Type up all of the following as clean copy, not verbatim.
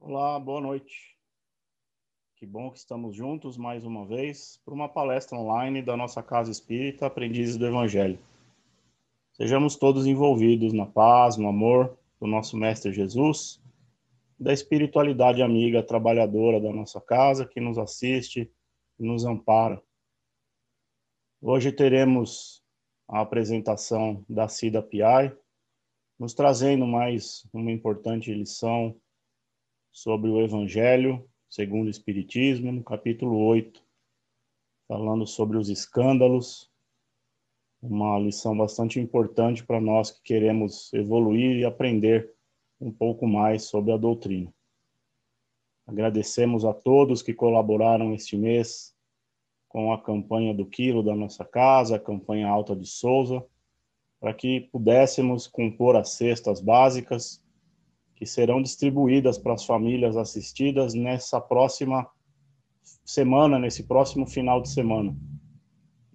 Olá, boa noite. Que bom que estamos juntos mais uma vez para uma palestra online da nossa Casa Espírita Aprendizes do Evangelho. Sejamos todos envolvidos na paz, no amor do nosso Mestre Jesus, da espiritualidade amiga trabalhadora da nossa casa que nos assiste e nos ampara. Hoje teremos a apresentação da Cida Piai, nos trazendo mais uma importante lição sobre o Evangelho segundo o Espiritismo, no capítulo 8, falando sobre os escândalos, uma lição bastante importante para nós que queremos evoluir e aprender um pouco mais sobre a doutrina. Agradecemos a todos que colaboraram este mês com a campanha do quilo da nossa casa, a campanha Alta de Souza, para que pudéssemos compor as cestas básicas que serão distribuídas para as famílias assistidas nessa próxima semana, nesse próximo final de semana,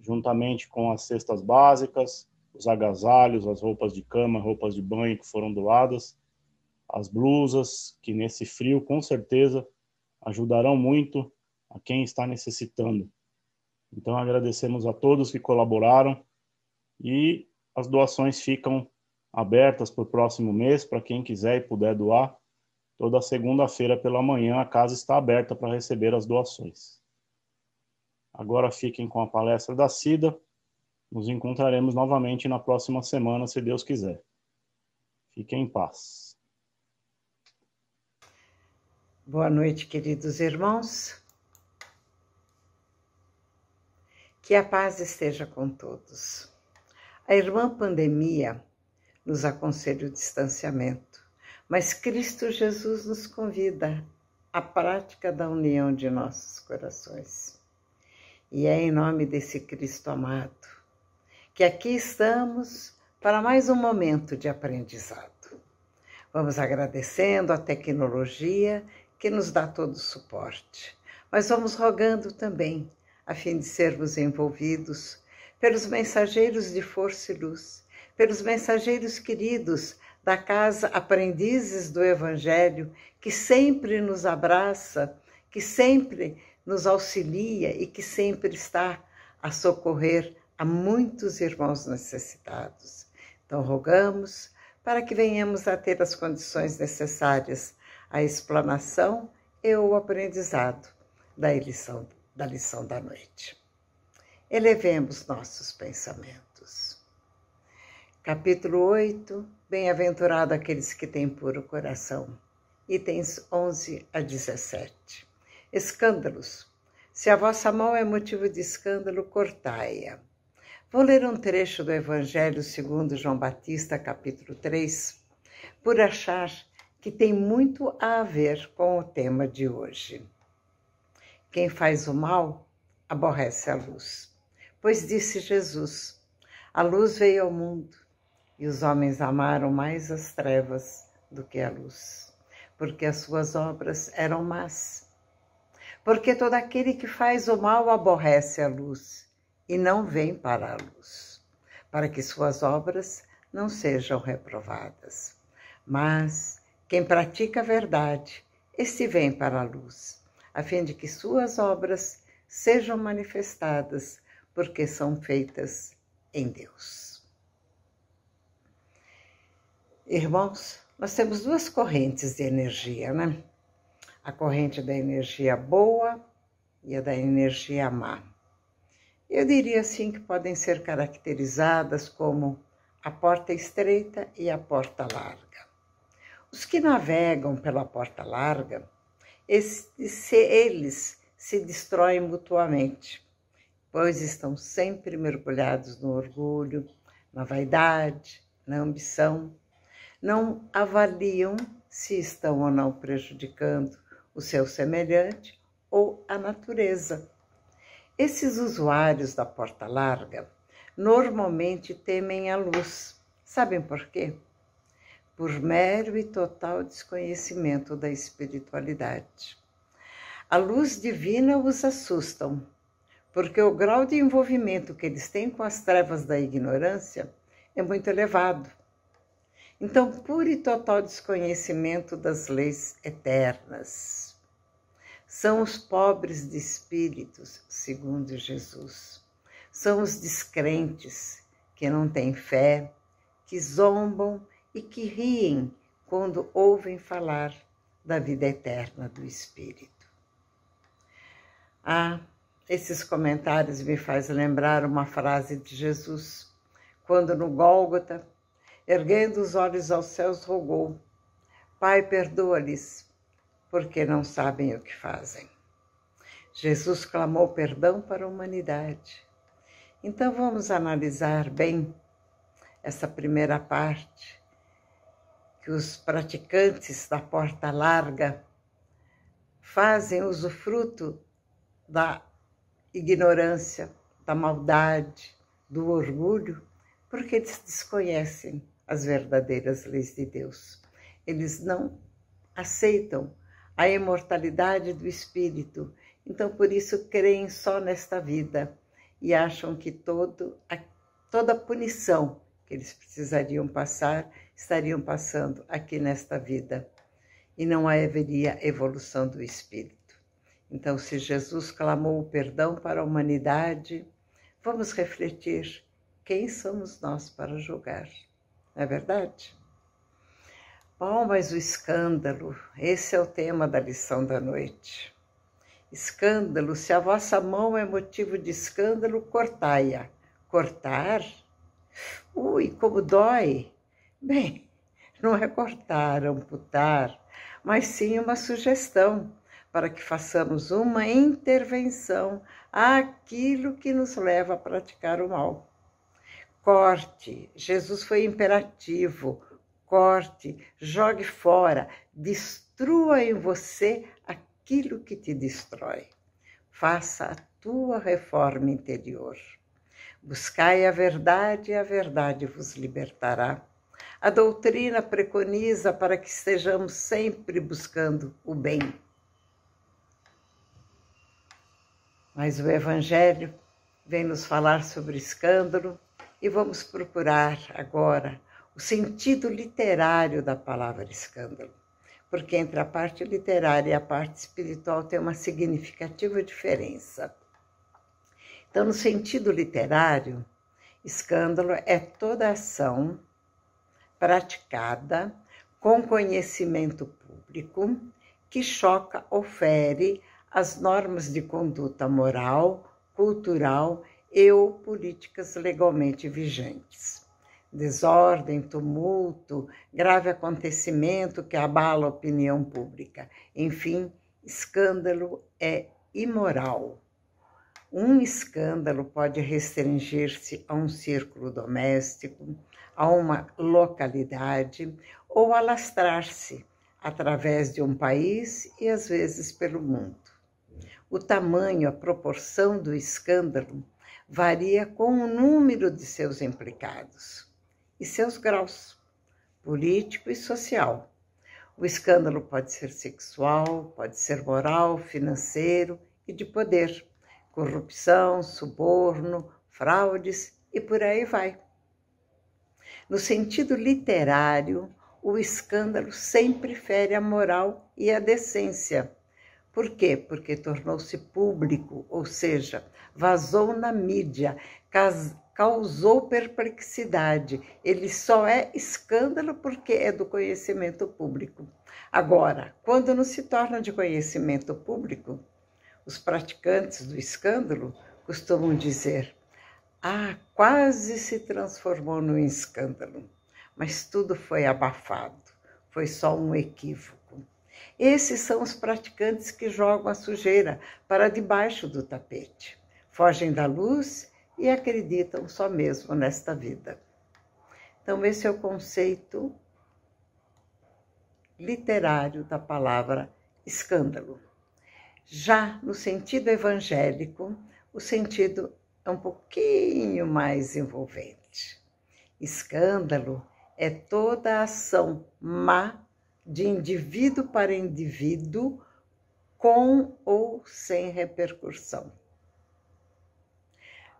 juntamente com as cestas básicas, os agasalhos, as roupas de cama, roupas de banho que foram doadas, as blusas, que nesse frio, com certeza, ajudarão muito a quem está necessitando. Então, agradecemos a todos que colaboraram e as doações ficam abertas para o próximo mês, para quem quiser e puder doar. Toda segunda-feira pela manhã a casa está aberta para receber as doações. Agora fiquem com a palestra da Cida. Nos encontraremos novamente na próxima semana, se Deus quiser. Fiquem em paz. Boa noite, queridos irmãos. Que a paz esteja com todos. A irmã pandemia nos aconselha o distanciamento, mas Cristo Jesus nos convida à prática da união de nossos corações. E é em nome desse Cristo amado que aqui estamos para mais um momento de aprendizado. Vamos agradecendo a tecnologia que nos dá todo o suporte, mas vamos rogando também, a fim de sermos envolvidos pelos mensageiros de força e luz, pelos mensageiros queridos da Casa Aprendizes do Evangelho, que sempre nos abraça, que sempre nos auxilia e que sempre está a socorrer a muitos irmãos necessitados. Então, rogamos para que venhamos a ter as condições necessárias à explanação e o aprendizado da lição da noite. Elevemos nossos pensamentos. Capítulo 8, Bem-aventurado aqueles que têm puro coração. Itens 11 a 17. Escândalos. Se a vossa mão é motivo de escândalo, cortai-a. Vou ler um trecho do Evangelho segundo João Batista, capítulo 3, por achar que tem muito a ver com o tema de hoje. Quem faz o mal, aborrece a luz. Pois disse Jesus, a luz veio ao mundo, e os homens amaram mais as trevas do que a luz, porque as suas obras eram más. Porque todo aquele que faz o mal aborrece a luz, e não vem para a luz, para que suas obras não sejam reprovadas. Mas quem pratica a verdade, este vem para a luz, a fim de que suas obras sejam manifestadas, porque são feitas em Deus. Irmãos, nós temos duas correntes de energia, né? A corrente da energia boa e a da energia má. Eu diria assim que podem ser caracterizadas como a porta estreita e a porta larga. Os que navegam pela porta larga, eles se destroem mutuamente, pois estão sempre mergulhados no orgulho, na vaidade, na ambição. Não avaliam se estão ou não prejudicando o seu semelhante ou a natureza. Esses usuários da porta larga normalmente temem a luz. Sabem por quê? Por mero e total desconhecimento da espiritualidade. A luz divina os assustam, porque o grau de envolvimento que eles têm com as trevas da ignorância é muito elevado. Então, puro e total desconhecimento das leis eternas. São os pobres de espíritos, segundo Jesus. São os descrentes, que não têm fé, que zombam e que riem quando ouvem falar da vida eterna do Espírito. Esses comentários me fazem lembrar uma frase de Jesus, quando no Gólgota, erguendo os olhos aos céus, rogou: Pai, perdoa-lhes, porque não sabem o que fazem. Jesus clamou perdão para a humanidade. Então vamos analisar bem essa primeira parte, que os praticantes da porta larga fazem usufruto da ignorância, da maldade, do orgulho, porque eles desconhecem as verdadeiras leis de Deus. Eles não aceitam a imortalidade do espírito, então por isso creem só nesta vida e acham que toda a punição que eles precisariam passar, estariam passando aqui nesta vida, e não haveria evolução do espírito. Então, se Jesus clamou o perdão para a humanidade, vamos refletir quem somos nós para julgar, não é verdade? Bom, mas o escândalo, esse é o tema da lição da noite. Escândalo, se a vossa mão é motivo de escândalo, cortai-a. Cortar? Ui, como dói! Bem, não é cortar, amputar, mas sim uma sugestão para que façamos uma intervenção àquilo que nos leva a praticar o mal. Corte, Jesus foi imperativo, corte, jogue fora, destrua em você aquilo que te destrói. Faça a tua reforma interior. Buscai a verdade e a verdade vos libertará. A doutrina preconiza para que estejamos sempre buscando o bem. Mas o Evangelho vem nos falar sobre escândalo e vamos procurar agora o sentido literário da palavra escândalo, porque entre a parte literária e a parte espiritual tem uma significativa diferença. Então, no sentido literário, escândalo é toda ação praticada com conhecimento público que choca ou fere as normas de conduta moral, cultural e ou políticas legalmente vigentes. Desordem, tumulto, grave acontecimento que abala a opinião pública. Enfim, escândalo é imoral. Um escândalo pode restringir-se a um círculo doméstico, a uma localidade ou alastrar-se através de um país e às vezes pelo mundo. O tamanho, a proporção do escândalo varia com o número de seus implicados e seus graus, político e social. O escândalo pode ser sexual, pode ser moral, financeiro e de poder, corrupção, suborno, fraudes e por aí vai. No sentido literário, o escândalo sempre fere a moral e a decência. Por quê? Porque tornou-se público, ou seja, vazou na mídia, causou perplexidade. Ele só é escândalo porque é do conhecimento público. Agora, quando não se torna de conhecimento público, os praticantes do escândalo costumam dizer: quase se transformou num escândalo, mas tudo foi abafado, foi só um equívoco. Esses são os praticantes que jogam a sujeira para debaixo do tapete, fogem da luz e acreditam só mesmo nesta vida. Então, esse é o conceito literário da palavra escândalo. Já no sentido evangélico, o sentido é um pouquinho mais envolvente. Escândalo é toda ação má de indivíduo para indivíduo, com ou sem repercussão.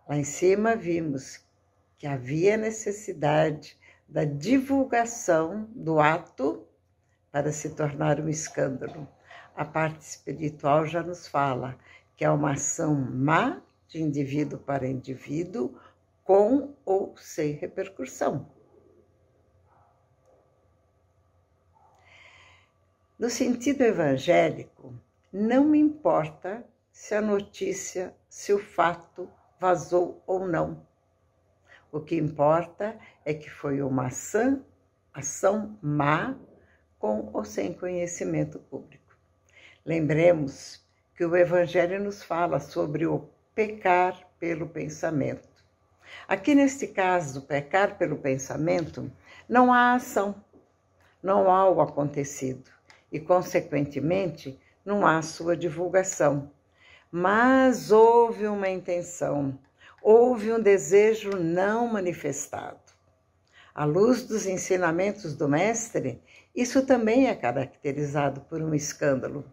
Lá em cima vimos que havia necessidade da divulgação do ato para se tornar um escândalo. A parte espiritual já nos fala que é uma ação má de indivíduo para indivíduo, com ou sem repercussão. No sentido evangélico, não importa se a notícia, se o fato vazou ou não. O que importa é que foi uma ação má, com ou sem conhecimento público. Lembremos que o Evangelho nos fala sobre o pecar pelo pensamento. Aqui, neste caso, pecar pelo pensamento, não há ação, não há o acontecido e, consequentemente, não há sua divulgação. Mas houve uma intenção, houve um desejo não manifestado. À luz dos ensinamentos do Mestre, isso também é caracterizado por um escândalo.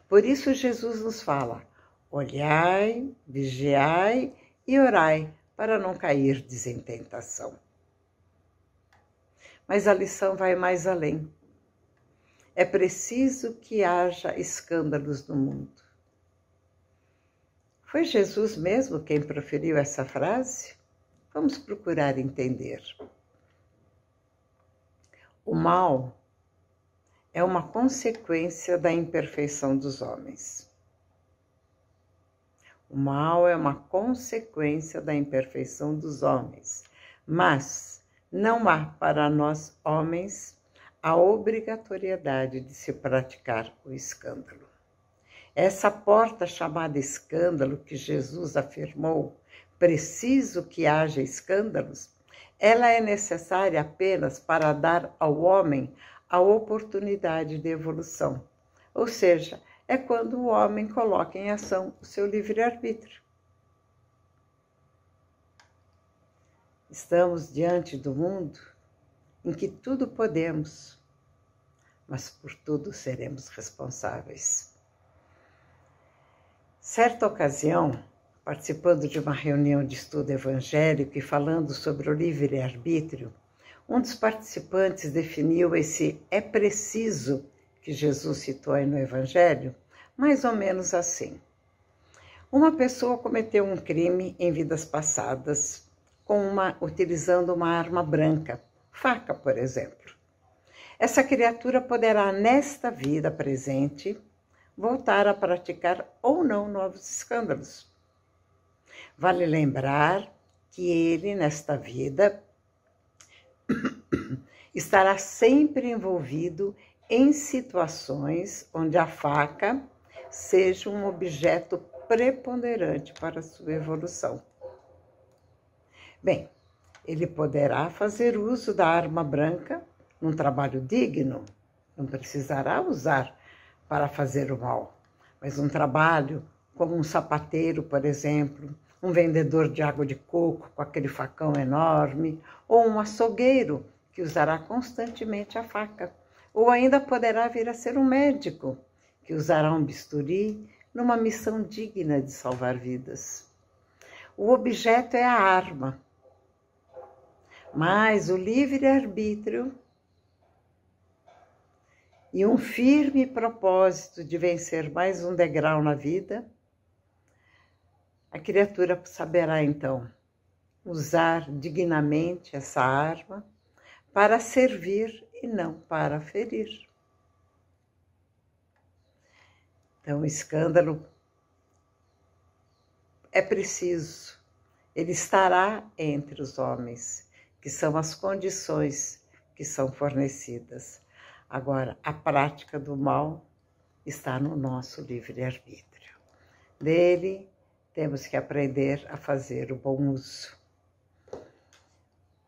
Por isso Jesus nos fala: olhai, vigiai e orai, para não cairdes em tentação. Mas a lição vai mais além. É preciso que haja escândalos no mundo. Foi Jesus mesmo quem proferiu essa frase? Vamos procurar entender. O mal é uma consequência da imperfeição dos homens. O mal é uma consequência da imperfeição dos homens, mas não há para nós homens a obrigatoriedade de se praticar o escândalo. Essa porta chamada escândalo que Jesus afirmou, preciso que haja escândalos, ela é necessária apenas para dar ao homem a oportunidade de evolução. Ou seja, é quando o homem coloca em ação o seu livre-arbítrio. Estamos diante do mundo em que tudo podemos, mas por tudo seremos responsáveis. Certa ocasião, participando de uma reunião de estudo evangélico e falando sobre o livre-arbítrio, um dos participantes definiu esse "é preciso" que Jesus citou aí no Evangelho, mais ou menos assim. Uma pessoa cometeu um crime em vidas passadas, utilizando uma arma branca, faca, por exemplo. Essa criatura poderá, nesta vida presente, voltar a praticar ou não novos escândalos. Vale lembrar que ele, nesta vida, estará sempre envolvido em situações onde a faca seja um objeto preponderante para a sua evolução. Bem, ele poderá fazer uso da arma branca num trabalho digno, não precisará usar para fazer o mal, mas um trabalho como um sapateiro, por exemplo, um vendedor de água de coco com aquele facão enorme, ou um açougueiro que usará constantemente a faca, ou ainda poderá vir a ser um médico que usará um bisturi numa missão digna de salvar vidas. O objeto é a arma, mas o livre-arbítrio e um firme propósito de vencer mais um degrau na vida, a criatura saberá então usar dignamente essa arma para servir e não para ferir. Então, o escândalo é preciso, ele estará entre os homens, que são as condições que são fornecidas. Agora, a prática do mal está no nosso livre-arbítrio. Dele, temos que aprender a fazer o bom uso.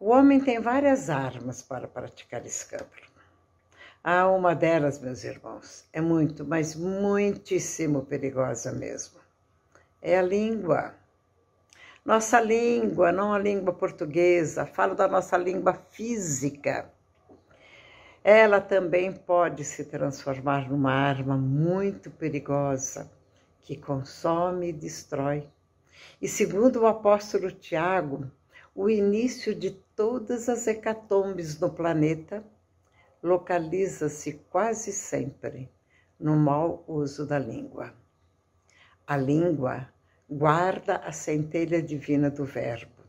O homem tem várias armas para praticar escândalo. Uma delas, meus irmãos, é muito, mas muitíssimo perigosa mesmo. É a língua. Nossa língua, não a língua portuguesa, falo da nossa língua física. Ela também pode se transformar numa arma muito perigosa, que consome e destrói. E segundo o apóstolo Tiago, o início de todas as hecatombes no planeta localiza-se quase sempre no mau uso da língua. A língua guarda a centelha divina do verbo,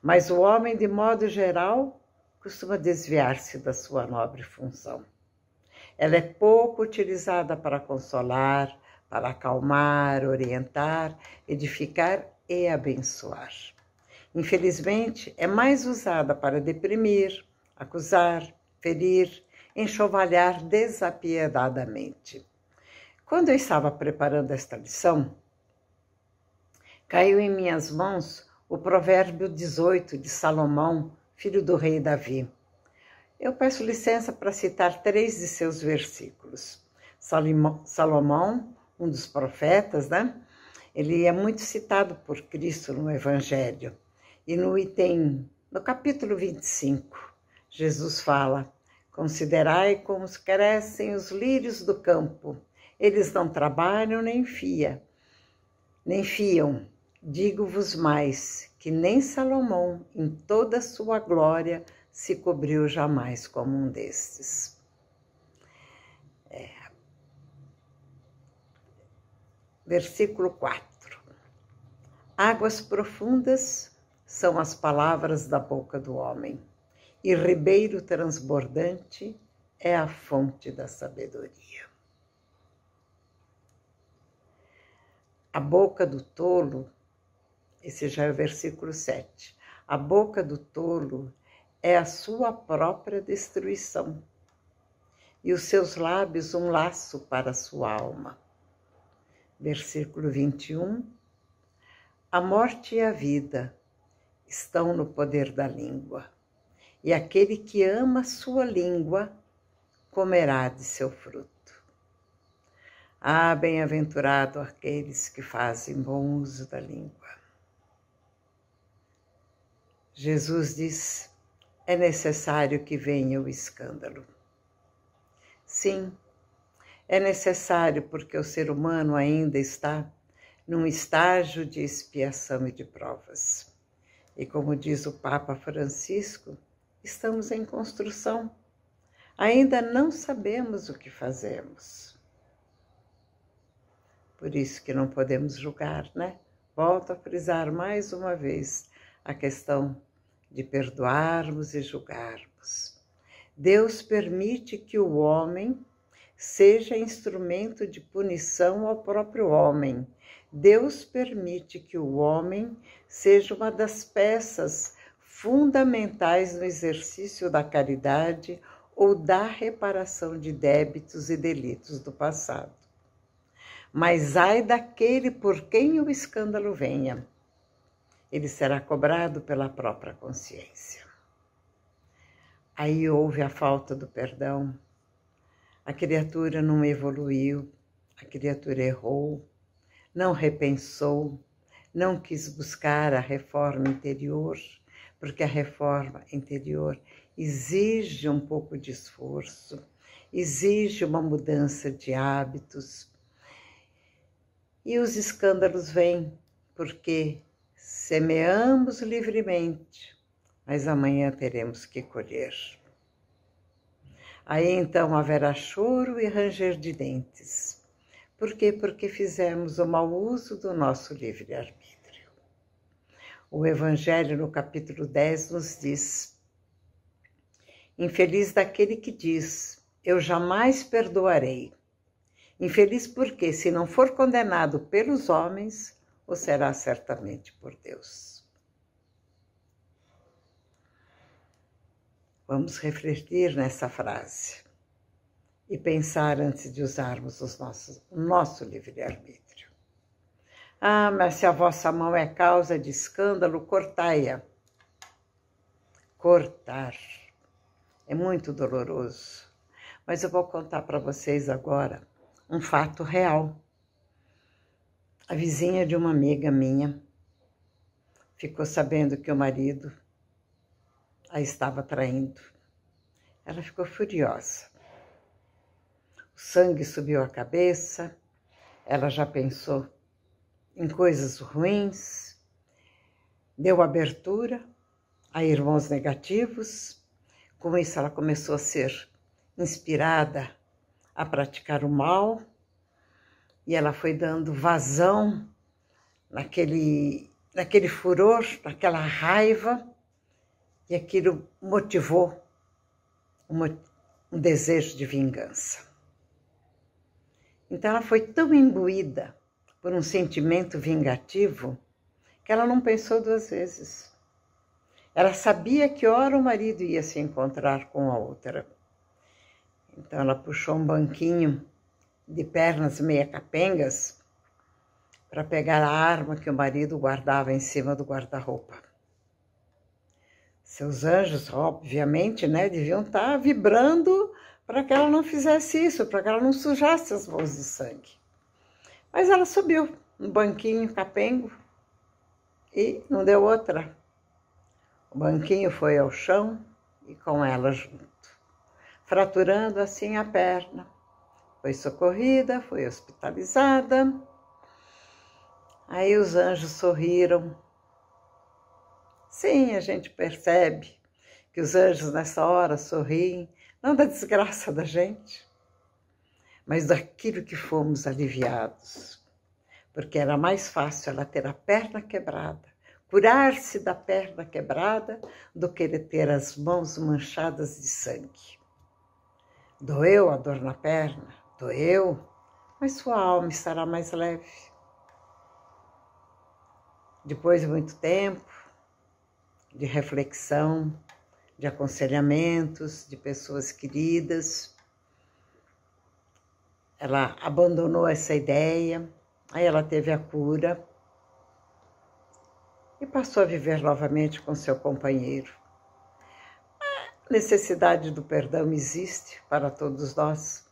mas o homem, de modo geral, costuma desviar-se da sua nobre função. Ela é pouco utilizada para consolar, para acalmar, orientar, edificar e abençoar. Infelizmente, é mais usada para deprimir, acusar, ferir, enxovalhar desapiedadamente. Quando eu estava preparando esta lição, caiu em minhas mãos o provérbio 18 de Salomão, filho do rei Davi. Eu peço licença para citar 3 de seus versículos. Salomão, um dos profetas, né? Ele é muito citado por Cristo no Evangelho. E no capítulo 25, Jesus fala: considerai como crescem os lírios do campo. Eles não trabalham nem fiam. Digo-vos mais, que nem Salomão, em toda a sua glória, se cobriu jamais como um destes. Versículo 4. Águas profundas são as palavras da boca do homem, e ribeiro transbordante é a fonte da sabedoria. A boca do tolo, esse já é o versículo 7, a boca do tolo é a sua própria destruição, e os seus lábios um laço para a sua alma. Versículo 21, a morte e a vida estão no poder da língua, e aquele que ama sua língua comerá de seu fruto. Ah, bem-aventurado aqueles que fazem bom uso da língua. Jesus diz: é necessário que venha o escândalo. Sim, é necessário porque o ser humano ainda está num estágio de expiação e de provas. E como diz o Papa Francisco, estamos em construção. Ainda não sabemos o que fazemos. Por isso que não podemos julgar, né? Volto a frisar mais uma vez a questão de perdoarmos e julgarmos. Deus permite que o homem seja instrumento de punição ao próprio homem. Deus permite que o homem seja uma das peças fundamentais no exercício da caridade ou da reparação de débitos e delitos do passado. Mas ai daquele por quem o escândalo venha, ele será cobrado pela própria consciência. Aí houve a falta do perdão, a criatura não evoluiu, a criatura errou, não repensou, não quis buscar a reforma interior, porque a reforma interior exige um pouco de esforço, exige uma mudança de hábitos. E os escândalos vêm porque semeamos livremente, mas amanhã teremos que colher. Aí então haverá choro e ranger de dentes. Por quê? Porque fizemos o mau uso do nosso livre-arbítrio. O Evangelho, no capítulo 10, nos diz: infeliz daquele que diz, eu jamais perdoarei. Infeliz porque, se não for condenado pelos homens, o será certamente por Deus. Vamos refletir nessa frase e pensar antes de usarmos o nosso livre-arbítrio. Ah, mas se a vossa mão é causa de escândalo, cortai-a. Cortar é muito doloroso, mas eu vou contar para vocês agora um fato real. A vizinha de uma amiga minha ficou sabendo que o marido a estava traindo. Ela ficou furiosa. O sangue subiu à cabeça, ela já pensou em coisas ruins, deu abertura a irmãos negativos. Com isso, ela começou a ser inspirada a praticar o mal, e ela foi dando vazão naquele furor, naquela raiva, e aquilo motivou um desejo de vingança. Então ela foi tão imbuída por um sentimento vingativo que ela não pensou duas vezes. Ela sabia que hora o marido ia se encontrar com a outra. Então ela puxou um banquinho de pernas meia capengas para pegar a arma que o marido guardava em cima do guarda-roupa. Seus anjos, obviamente, deviam estar vibrando para que ela não fizesse isso, para que ela não sujasse as mãos de sangue. Mas ela subiu no banquinho capengo e não deu outra. O banquinho foi ao chão e com ela junto, fraturando assim a perna. Foi socorrida, foi hospitalizada. Aí os anjos sorriram. Sim, a gente percebe que os anjos nessa hora sorriem, não da desgraça da gente, mas daquilo que fomos aliviados. Porque era mais fácil ela ter a perna quebrada, curar-se da perna quebrada, do que ele ter as mãos manchadas de sangue. Doeu a dor na perna? Doeu, mas sua alma estará mais leve. Depois de muito tempo de reflexão, de aconselhamentos, de pessoas queridas, ela abandonou essa ideia, aí ela teve a cura e passou a viver novamente com seu companheiro. A necessidade do perdão existe para todos nós,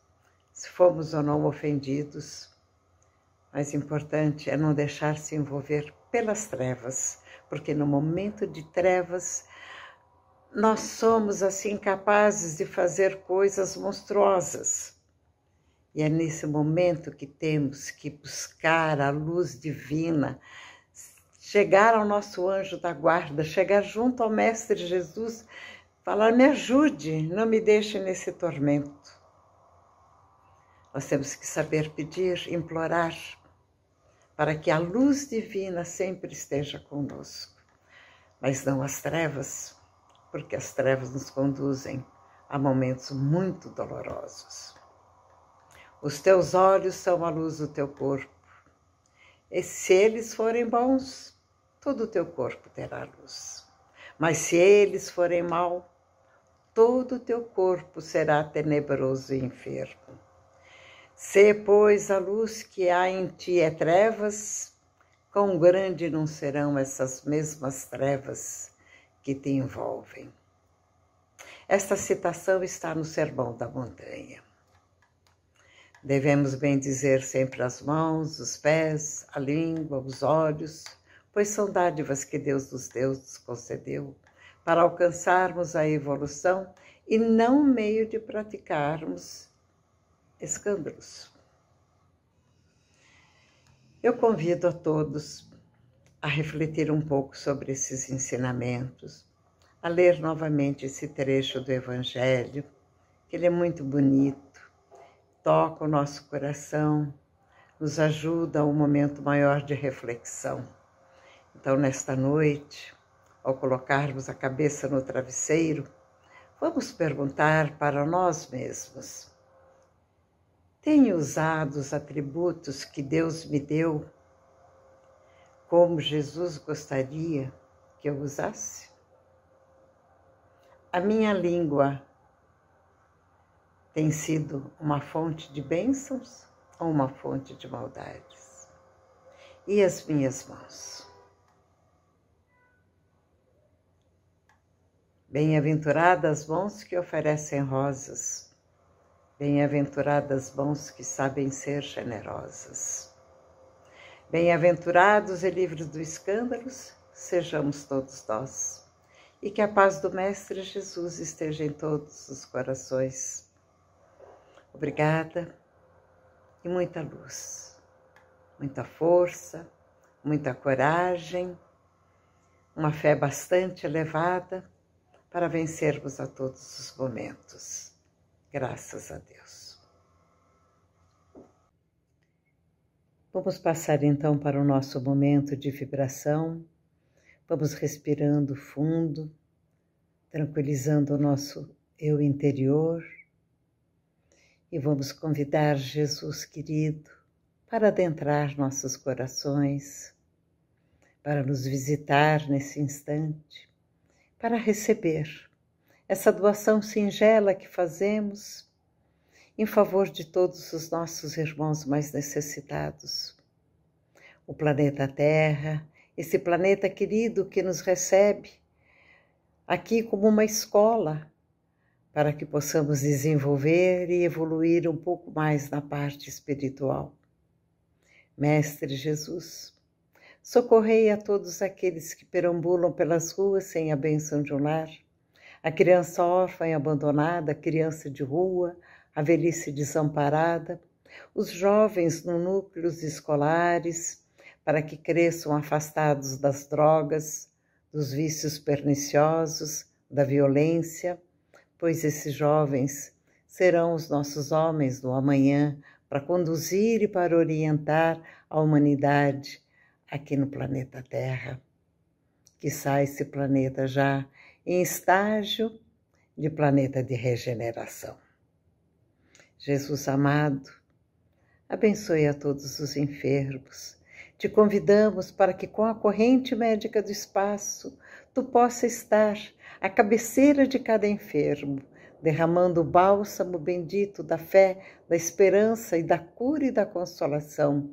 se fomos ou não ofendidos. Mais importante é não deixar se envolver pelas trevas, porque no momento de trevas nós somos assim capazes de fazer coisas monstruosas. E é nesse momento que temos que buscar a luz divina, chegar ao nosso anjo da guarda, chegar junto ao Mestre Jesus, falar: me ajude, não me deixe nesse tormento. Nós temos que saber pedir, implorar, para que a luz divina sempre esteja conosco, mas não as trevas, porque as trevas nos conduzem a momentos muito dolorosos. Os teus olhos são a luz do teu corpo, e se eles forem bons, todo o teu corpo terá luz. Mas se eles forem maus, todo o teu corpo será tenebroso e enfermo. Se, pois, a luz que há em ti é trevas, quão grande não serão essas mesmas trevas que te envolvem. Esta citação está no Sermão da Montanha. Devemos bendizer sempre as mãos, os pés, a língua, os olhos, pois são dádivas que Deus nos concedeu para alcançarmos a evolução e não meio de praticarmos escândalos. Eu convido a todos a refletir um pouco sobre esses ensinamentos, a ler novamente esse trecho do Evangelho, que ele é muito bonito, toca o nosso coração, nos ajuda a um momento maior de reflexão. Então, nesta noite, ao colocarmos a cabeça no travesseiro, vamos perguntar para nós mesmos: tenho usado os atributos que Deus me deu como Jesus gostaria que eu usasse? A minha língua tem sido uma fonte de bênçãos ou uma fonte de maldades? E as minhas mãos? Bem-aventuradas mãos que oferecem rosas, bem-aventuradas mãos que sabem ser generosas. Bem-aventurados e livres dos escândalos, sejamos todos nós. E que a paz do Mestre Jesus esteja em todos os corações. Obrigada e muita luz, muita força, muita coragem, uma fé bastante elevada para vencermos a todos os momentos. Graças a Deus. Vamos passar então para o nosso momento de vibração. Vamos respirando fundo, tranquilizando o nosso eu interior e vamos convidar Jesus querido para adentrar nossos corações, para nos visitar nesse instante, para receber essa doação singela que fazemos em favor de todos os nossos irmãos mais necessitados. O planeta Terra, esse planeta querido que nos recebe aqui como uma escola, para que possamos desenvolver e evoluir um pouco mais na parte espiritual. Mestre Jesus, socorrei a todos aqueles que perambulam pelas ruas sem a bênção de um lar, a criança órfã e abandonada, a criança de rua, a velhice desamparada, os jovens nos núcleos escolares, para que cresçam afastados das drogas, dos vícios perniciosos, da violência, pois esses jovens serão os nossos homens do amanhã para conduzir e para orientar a humanidade aqui no planeta Terra. Quiçá esse planeta já em estágio de planeta de regeneração. Jesus amado, abençoe a todos os enfermos. Te convidamos para que com a corrente médica do espaço tu possa estar à cabeceira de cada enfermo, derramando o bálsamo bendito da fé, da esperança e da cura e da consolação.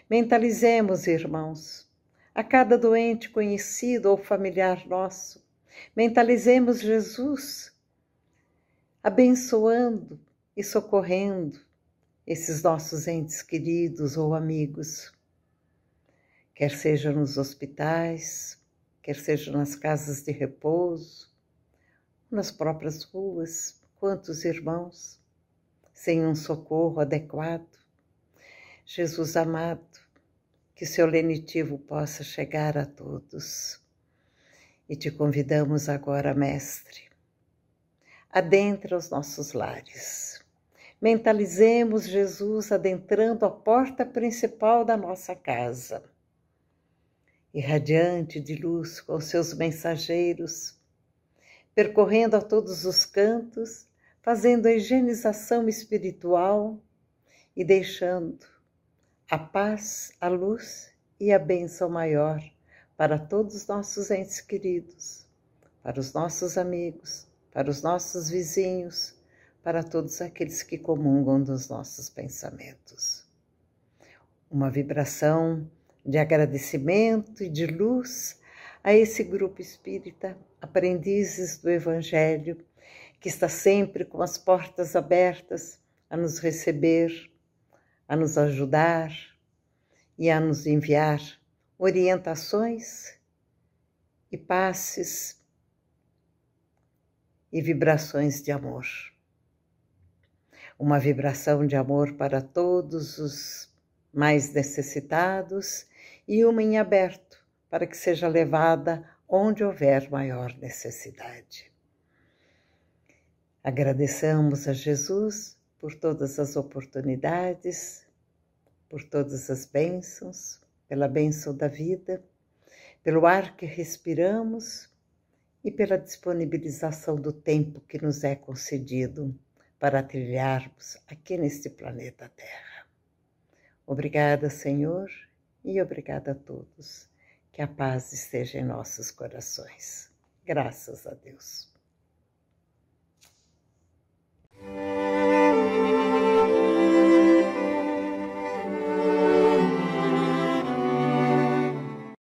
Mentalizemos, irmãos, a cada doente conhecido ou familiar nosso. Mentalizemos Jesus abençoando e socorrendo esses nossos entes queridos ou amigos, quer seja nos hospitais, quer seja nas casas de repouso, nas próprias ruas. Quantos irmãos sem um socorro adequado? Jesus amado, que seu lenitivo possa chegar a todos. E te convidamos agora, Mestre, adentra os nossos lares. Mentalizemos Jesus adentrando a porta principal da nossa casa, irradiante de luz com seus mensageiros, percorrendo a todos os cantos, fazendo a higienização espiritual e deixando a paz, a luz e a bênção maior para todos os nossos entes queridos, para os nossos amigos, para os nossos vizinhos, para todos aqueles que comungam dos nossos pensamentos. Uma vibração de agradecimento e de luz a esse grupo espírita, aprendizes do Evangelho, que está sempre com as portas abertas a nos receber, a nos ajudar e a nos enviar orientações e passes e vibrações de amor. Uma vibração de amor para todos os mais necessitados e uma em aberto para que seja levada onde houver maior necessidade. Agradeçamos a Jesus por todas as oportunidades, por todas as bênçãos, pela bênção da vida, pelo ar que respiramos e pela disponibilização do tempo que nos é concedido para trilharmos aqui neste planeta Terra. Obrigada, Senhor, e obrigada a todos. Que a paz esteja em nossos corações. Graças a Deus.